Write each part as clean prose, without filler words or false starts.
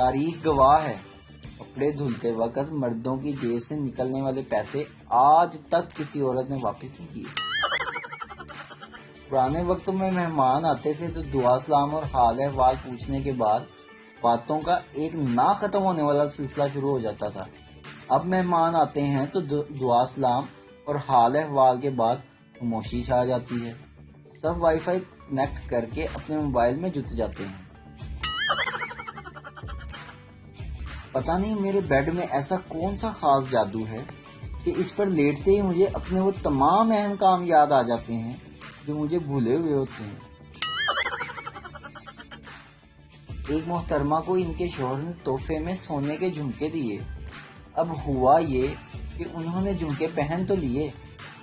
تاریخ گواہ ہے، کپڑے دھلتے وقت مردوں کی جیب سے نکلنے والے پیسے آج تک کسی عورت نے واپس نہیں کیے۔ پرانے وقتوں میں مہمان آتے تھے تو دعا سلام اور حال احوال پوچھنے کے بعد باتوں کا ایک نہ ختم ہونے والا سلسلہ شروع ہو جاتا تھا۔ اب مہمان آتے ہیں تو دعا سلام اور حال احوال کے بعد خاموشی چھا جاتی ہے۔ سب وائی فائی کنیکٹ کر کے اپنے موبائل میں جت جاتے ہیں۔ پتہ نہیں میرے بیڈ میں ایسا کون سا خاص جادو ہے کہ اس پر لیٹتے ہی مجھے اپنے وہ تمام اہم کام یاد آ جاتے ہیں جو مجھے بھولے ہوئے ہوتے ہیں۔ ایک محترمہ کو ان کے شوہر نے تحفے میں سونے کے جھمکے دیے۔ اب ہوا یہ کہ انہوں نے جھمکے پہن تو لیے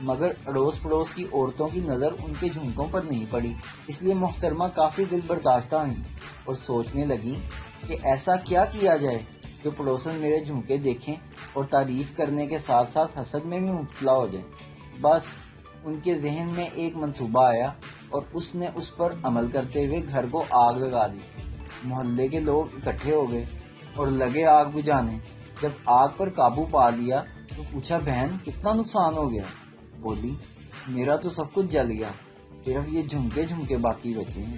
مگر اڑوس پڑوس کی عورتوں کی نظر ان کے جھمکوں پر نہیں پڑی، اس لیے محترمہ کافی دل برداشتہ ہوئی اور سوچنے لگی کہ ایسا کیا کیا جائے جو پڑوسن میرے جھمکے دیکھیں اور تعریف کرنے کے ساتھ ساتھ حسد میں بھی مبتلا ہو جائیں۔ بس ان کے ذہن میں ایک منصوبہ آیا اور اس نے اس پر عمل کرتے ہوئے گھر کو آگ لگا دی۔ محلے کے لوگ اکٹھے ہو گئے اور لگے آگ بجھانے۔ جب آگ پر قابو پا لیا تو پوچھا، بہن کتنا نقصان ہو گیا؟ بولی، میرا تو سب کچھ جل گیا، صرف یہ جھمکے باقی بچے ہیں۔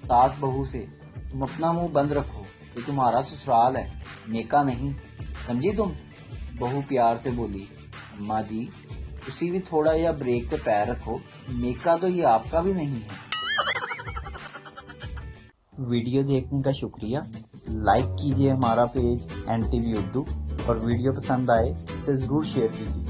ساس بہو سے، تم اپنا منہ بند رکھو، یہ تمہارا سسرال ہے، میکا نہیں، سمجھی تم؟ بہو پیار سے بولی، اماں جی اسی بھی تھوڑا یا بریک پہ پیر رکھو، میکا تو یہ آپ کا بھی نہیں ہے۔ ویڈیو دیکھنے کا شکریہ۔ لائک کیجیے ہمارا پیج NTV اردو اور ویڈیو پسند آئے تو ضرور شیئر کیجیے۔